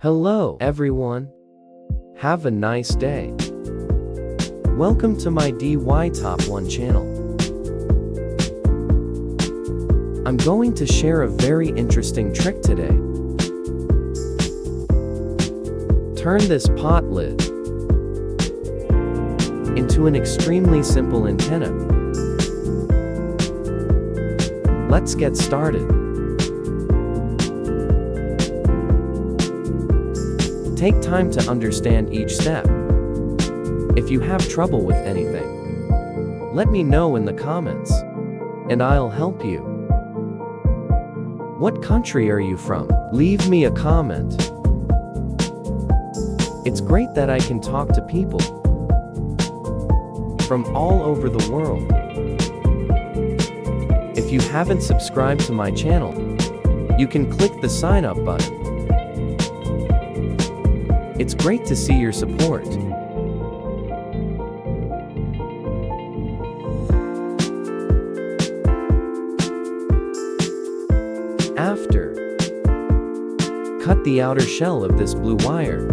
Hello, everyone. Have a nice day. Welcome to my DIY Top 1 channel. I'm going to share a very interesting trick today. Turn this pot lid into an extremely simple antenna. Let's get started. Take time to understand each step. If you have trouble with anything, let me know in the comments, and I'll help you. What country are you from? Leave me a comment. It's great that I can talk to people from all over the world. If you haven't subscribed to my channel, you can click the sign up button. It's great to see your support. After, cut the outer shell of this blue wire,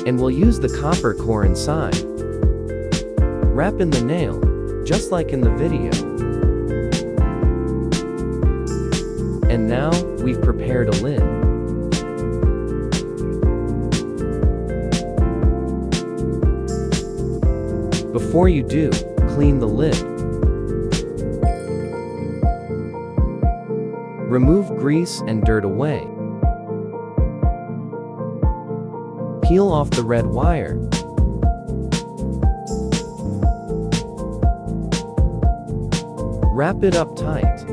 and we'll use the copper core inside. Wrap in the nail, just like in the video. And now, we've prepared a lid. Before you do, clean the lid. Remove grease and dirt away. Peel off the red wire. Wrap it up tight.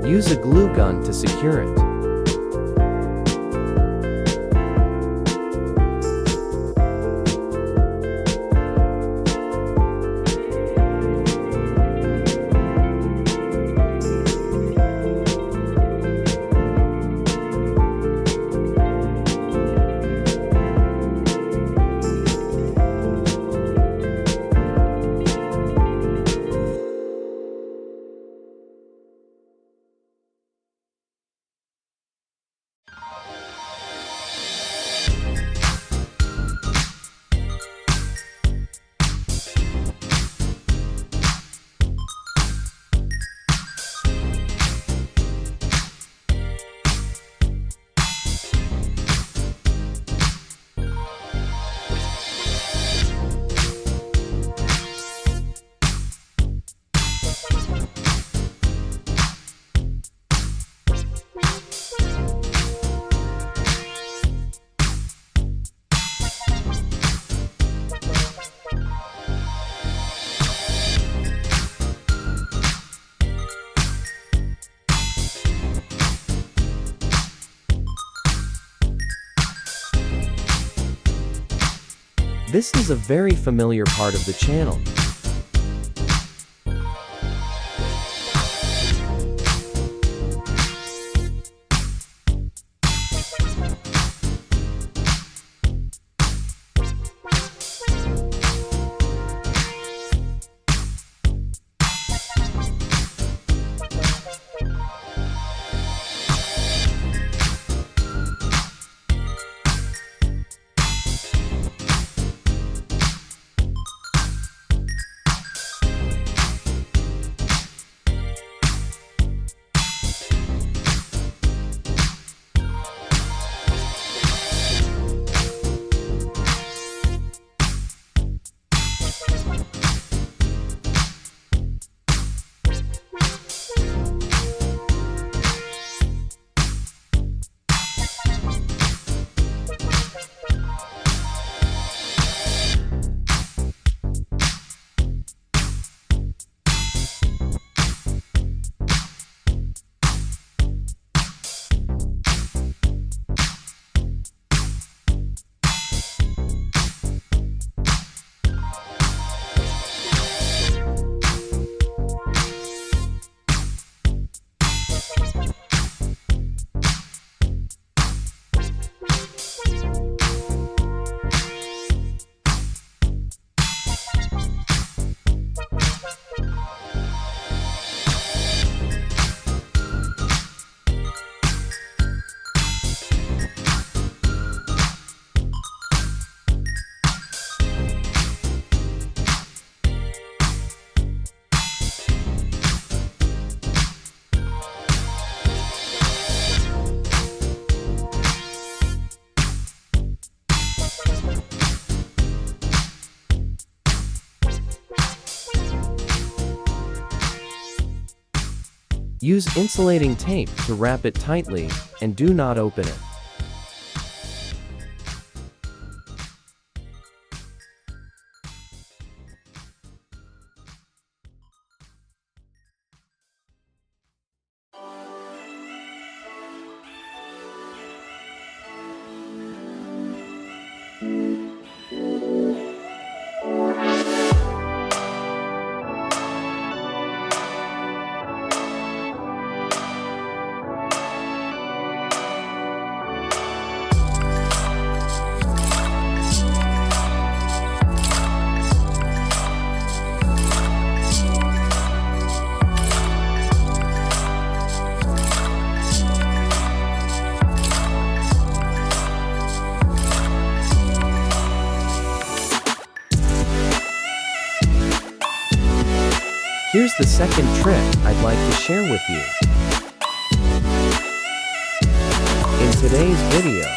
Use a glue gun to secure it. This is a very familiar part of the channel. Use insulating tape to wrap it tightly, and do not open it. Here's the second trick I'd like to share with you. In today's video,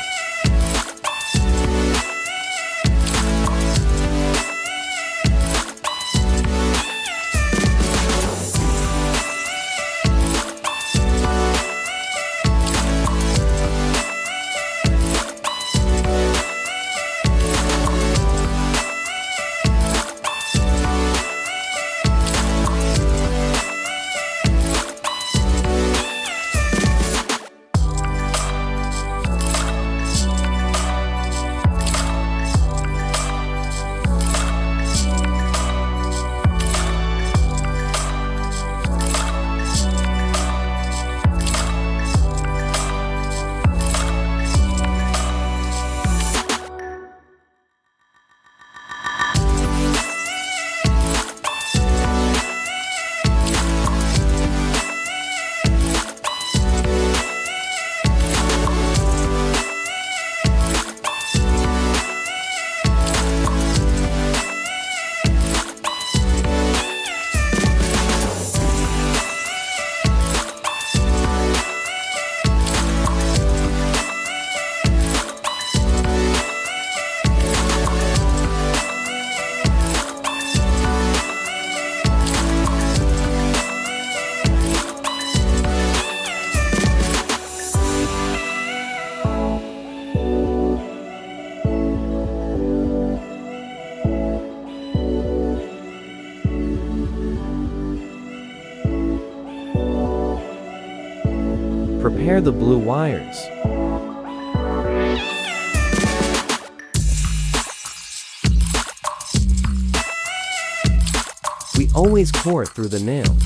prepare the blue wires. We always core through the nail.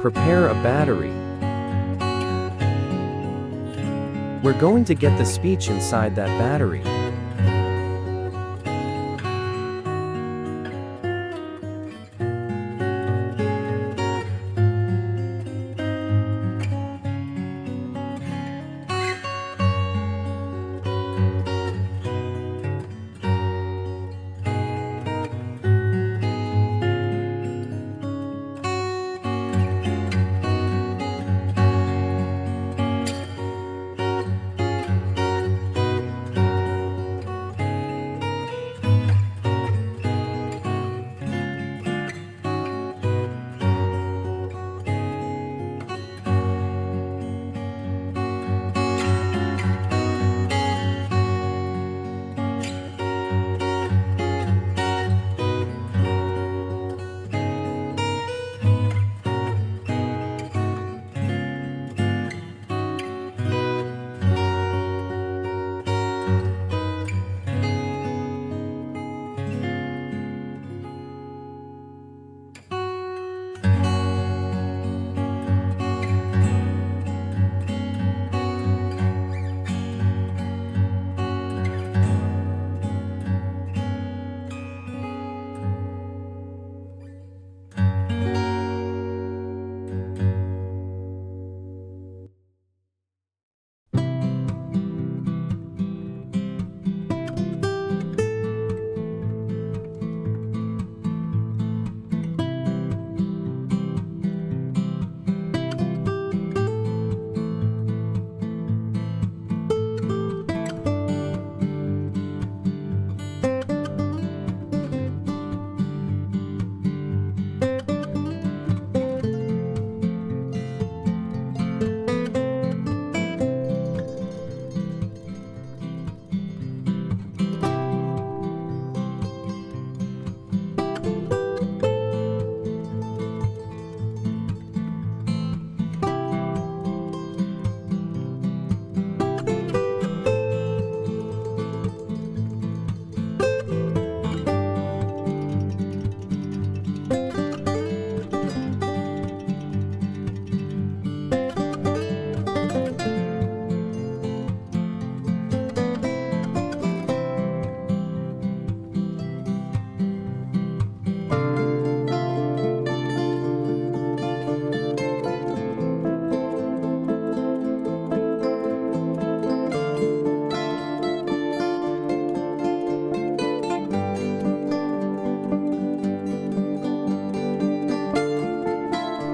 Prepare a battery. We're going to get the speech inside that battery.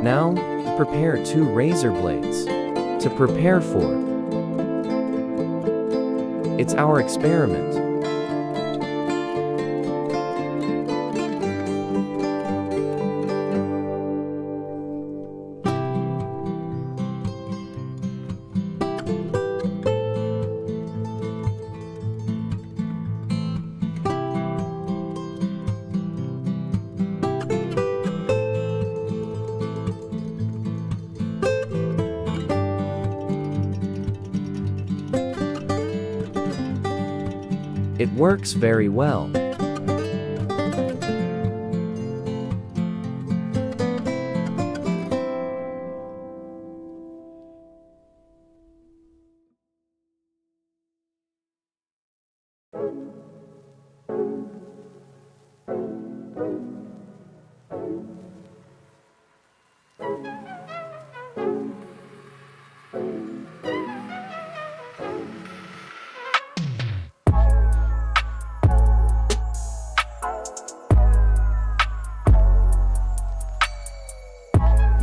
Now, prepare 2 razor blades to prepare for. It's our experiment. It works very well.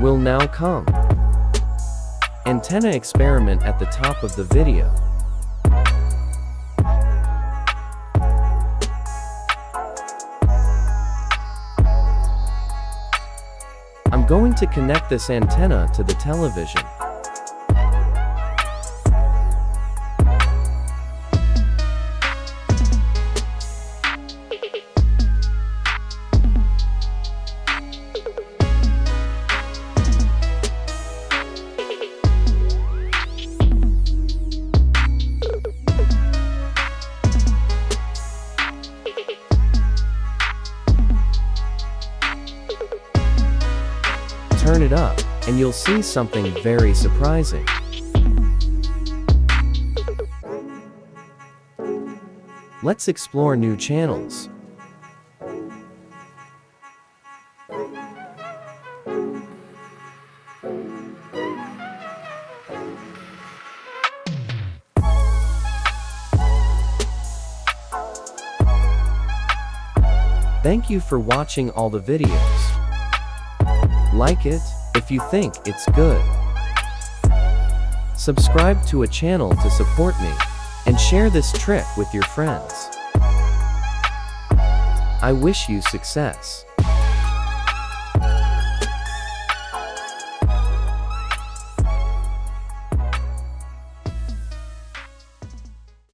Will now come. Antenna experiment at the top of the video. I'm going to connect this antenna to the television. Turn it up. and you'll see something very surprising. Let's explore new channels. Thank you for watching all the videos. Like it if you think it's good. Subscribe to a channel to support me, and share this trick with your friends. I wish you success.